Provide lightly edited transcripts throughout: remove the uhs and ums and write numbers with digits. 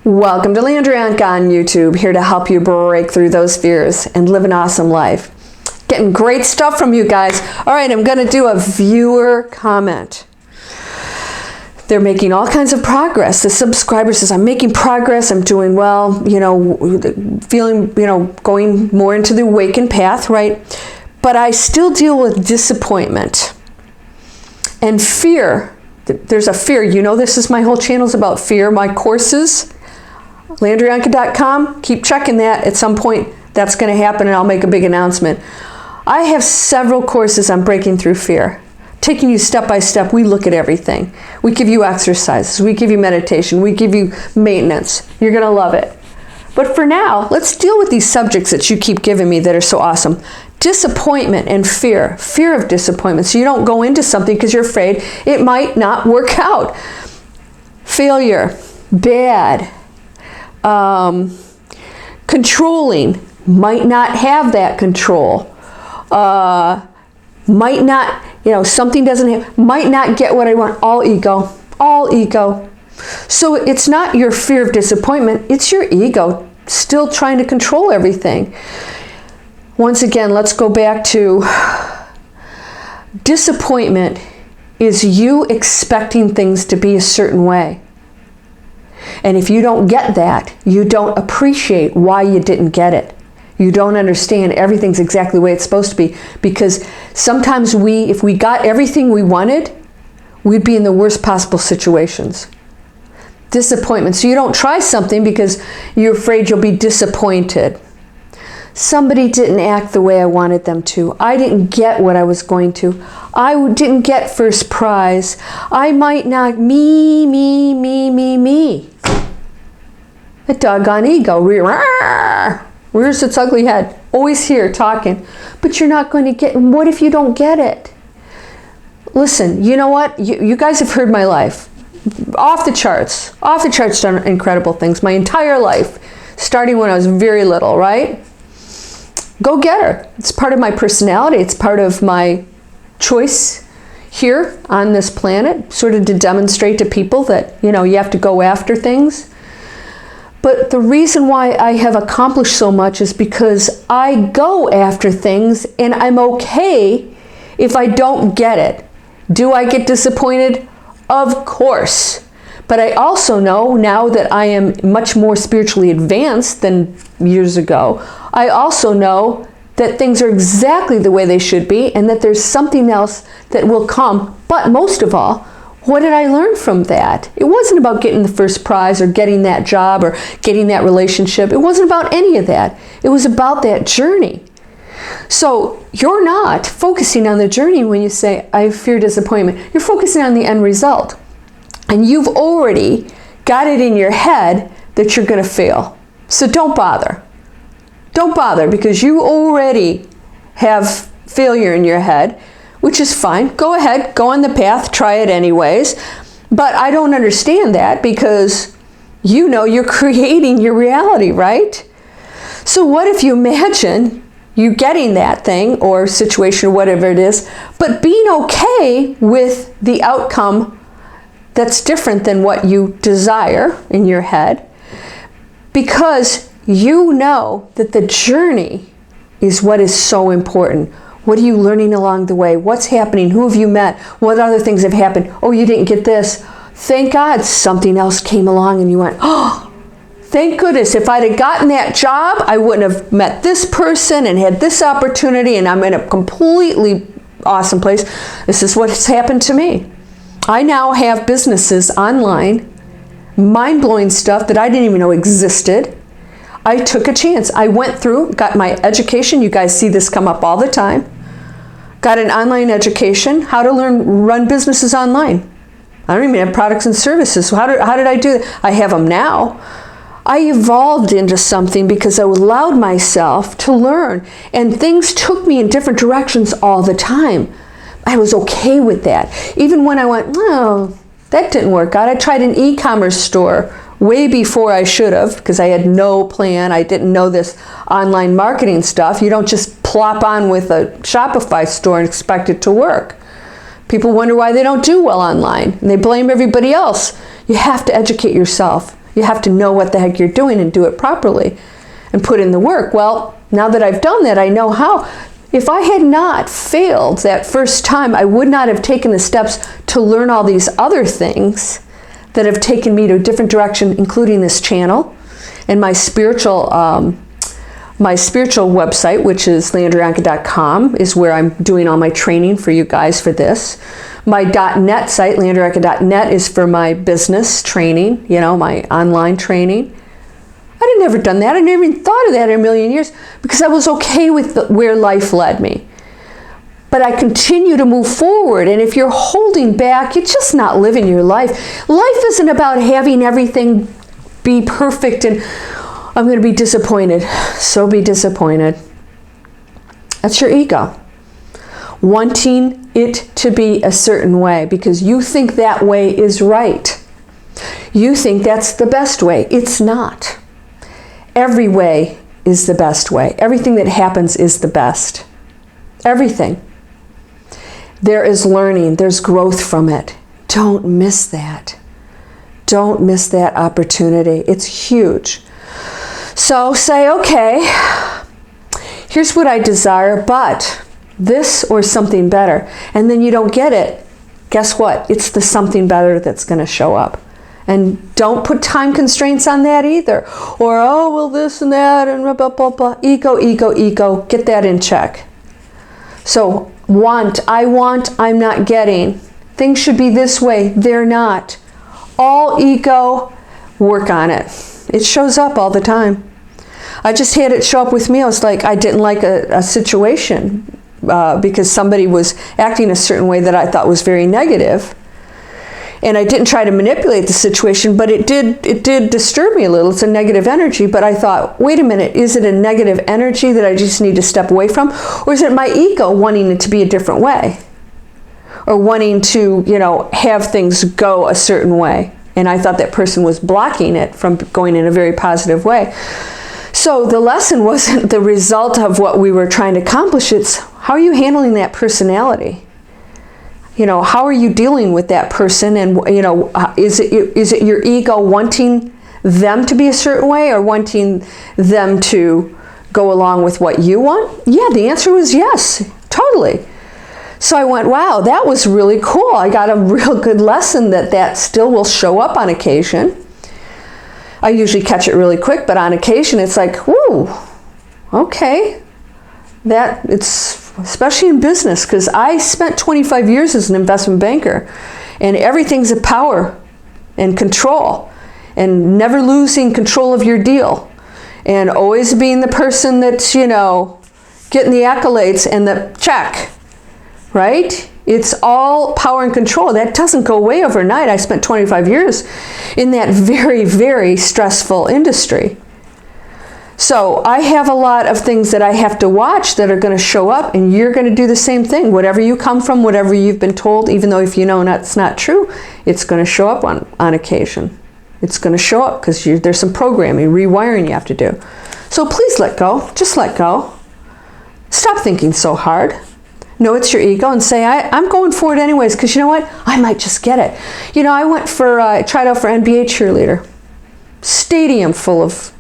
Welcome to Landria Onkka on YouTube, here to help you break through those fears and live an awesome life. Getting great stuff from you guys. All right, I'm going to do a viewer comment. They're making all kinds of progress. The subscriber says, I'm making progress, I'm doing well, feeling, going more into the awakened path, right? But I still deal with disappointment and fear. There's a fear. This is my whole channel's about fear. My courses, LandriaOnkka.com, keep checking that. At some point, that's going to happen, and I'll make a big announcement. I have several courses on breaking through fear. Taking you step by step, we look at everything. We give you exercises, we give you meditation, we give you maintenance. You're going to love it. But for now, let's deal with these subjects that you keep giving me that are so awesome. Disappointment and fear. Fear of disappointment. So you don't go into something because you're afraid it might not work out. Failure. Bad. Controlling. Might not have that control. Might not, something doesn't have, might not get what I want. All ego. All ego. So it's not your fear of disappointment, it's your ego still trying to control everything. Once again, let's go back to disappointment is you expecting things to be a certain way. And if you don't get that, you don't appreciate why you didn't get it. You don't understand everything's exactly the way it's supposed to be, because sometimes if we got everything we wanted, we'd be in the worst possible situations. Disappointment. So you don't try something because you're afraid you'll be disappointed. Somebody didn't act the way I wanted them to. I didn't get what I was going to. I didn't get first prize. I might not, me. The doggone ego. Rears its ugly head. Always here talking. But you're not going to get, what if you don't get it? Listen, you know what? You guys have heard my life. Off the charts, done incredible things my entire life, starting when I was very little, right? Go get her. It's part of my personality. It's part of my choice here on this planet, sort of to demonstrate to people that, you have to go after things. But the reason why I have accomplished so much is because I go after things and I'm okay if I don't get it. Do I get disappointed? Of course. But I also know now that I am much more spiritually advanced than years ago, I also know that things are exactly the way they should be and that there's something else that will come. But most of all, what did I learn from that? It wasn't about getting the first prize or getting that job or getting that relationship. It wasn't about any of that. It was about that journey. So you're not focusing on the journey when you say, I fear disappointment. You're focusing on the end result. And you've already got it in your head that you're going to fail. So don't bother. Don't bother, because you already have failure in your head, which is fine. Go ahead, go on the path, try it anyways. But I don't understand that, because you're creating your reality, right? So what if you imagine you getting that thing or situation or whatever it is, but being okay with the outcome that's different than what you desire in your head, because you know that the journey is what is so important. What are you learning along the way? What's happening? Who have you met? What other things have happened? Oh, you didn't get this. Thank God something else came along and you went, oh, thank goodness, if I'd have gotten that job, I wouldn't have met this person and had this opportunity, and I'm in a completely awesome place. This is what's happened to me. I now have businesses online, mind-blowing stuff that I didn't even know existed. I took a chance. I went through, got my education. You guys see this come up all the time. Got an online education, how to run businesses online. I don't even have products and services. So how did I do that? I have them now. I evolved into something because I allowed myself to learn, and things took me in different directions all the time. I was okay with that. Even when I went, oh, that didn't work out. I tried an e-commerce store way before I should have, because I had no plan. I didn't know this online marketing stuff. You don't just plop on with a Shopify store and expect it to work. People wonder why they don't do well online, and they blame everybody else. You have to educate yourself. You have to know what the heck you're doing and do it properly and put in the work. Well, now that I've done that, I know how. If I had not failed that first time, I would not have taken the steps to learn all these other things that have taken me to a different direction, including this channel and my spiritual website, which is landriaonka.com, is where I'm doing all my training for you guys for this. My .net site, landriaonka.net, is for my business training, my online training. I'd never done that. I never even thought of that in a million years because I was okay with where life led me. But I continue to move forward, and if you're holding back, you're just not living your life. Life isn't about having everything be perfect and I'm going to be disappointed. So be disappointed. That's your ego. Wanting it to be a certain way because you think that way is right. You think that's the best way. It's not. Every way is the best way. Everything that happens is the best. Everything. There is learning. There's growth from it. Don't miss that. Don't miss that opportunity. It's huge. So say, okay, here's what I desire, but this or something better. And then you don't get it. Guess what? It's the something better that's going to show up. And don't put time constraints on that either. Or, oh, well, this and that, and blah, blah, blah. Ego, ego, ego. Get that in check. So, I'm not getting. Things should be this way. They're not. All ego, work on it. It shows up all the time. I just had it show up with me. I was like, I didn't like a situation because somebody was acting a certain way that I thought was very negative. And I didn't try to manipulate the situation, but it did disturb me a little. It's a negative energy, but I thought, wait a minute, is it a negative energy that I just need to step away from? Or is it my ego wanting it to be a different way? Or wanting to, have things go a certain way? And I thought that person was blocking it from going in a very positive way. So the lesson wasn't the result of what we were trying to accomplish. It's how are you handling that personality? How are you dealing with that person? And, is it your ego wanting them to be a certain way or wanting them to go along with what you want? Yeah, the answer was yes, totally. So I went, wow, that was really cool. I got a real good lesson that still will show up on occasion. I usually catch it really quick, but on occasion it's like, whoo, okay. It's especially in business, because I spent 25 years as an investment banker, and everything's a power and control, and never losing control of your deal, and always being the person that's, getting the accolades and the check, right? It's all power and control. That doesn't go away overnight. I spent 25 years in that very, very stressful industry. So I have a lot of things that I have to watch that are going to show up, and you're going to do the same thing. Whatever you come from, whatever you've been told, even though if that's not true, it's going to show up on occasion. It's going to show up because there's some programming, rewiring you have to do. So please let go. Just let go. Stop thinking so hard. No, it's your ego, and say, I'm going for it anyways, because you know what? I might just get it. I tried out for NBA cheerleader. Stadium full of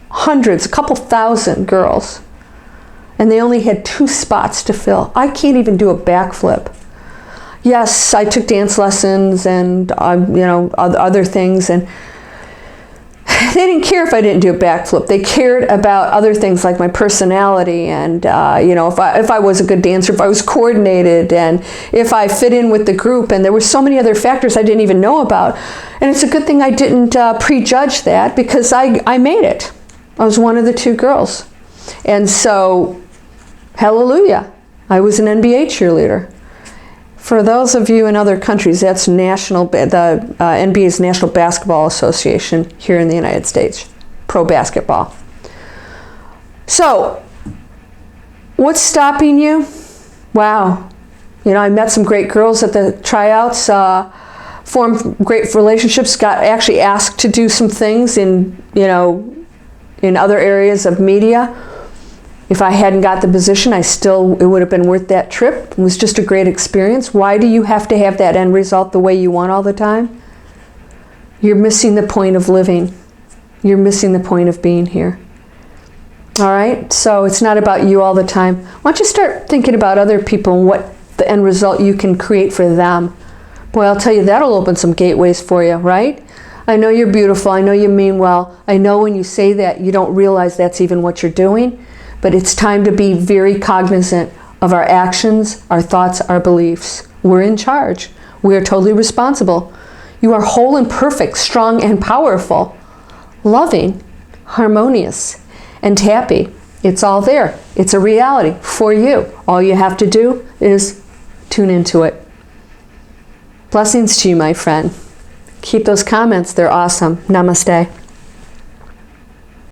hundreds, a couple thousand girls, and they only had 2 spots to fill. I can't even do a backflip. Yes, I took dance lessons and other things, and they didn't care if I didn't do a backflip. They cared about other things like my personality and if I was a good dancer, if I was coordinated, and if I fit in with the group. And there were so many other factors I didn't even know about. And it's a good thing I didn't prejudge that, because I made it. I was one of the 2 girls. And so, hallelujah, I was an NBA cheerleader. For those of you in other countries, that's the NBA is National Basketball Association here in the United States, pro basketball. So, what's stopping you? Wow. I met some great girls at the tryouts, formed great relationships, got actually asked to do some things in other areas of media. If I hadn't got the position, it would have been worth that trip. It was just a great experience. Why do you have to have that end result the way you want all the time? you're missing the point of living. You're missing the point of being here. All right? So it's not about you all the time. Why don't you start thinking about other people and what the end result you can create for them? Boy, I'll tell you, that'll open some gateways for you, right? I know you're beautiful. I know you mean well. I know when you say that, you don't realize that's even what you're doing. But it's time to be very cognizant of our actions, our thoughts, our beliefs. We're in charge. We are totally responsible. You are whole and perfect, strong and powerful, loving, harmonious, and happy. It's all there. It's a reality for you. All you have to do is tune into it. Blessings to you, my friend. Keep those comments. They're awesome. Namaste.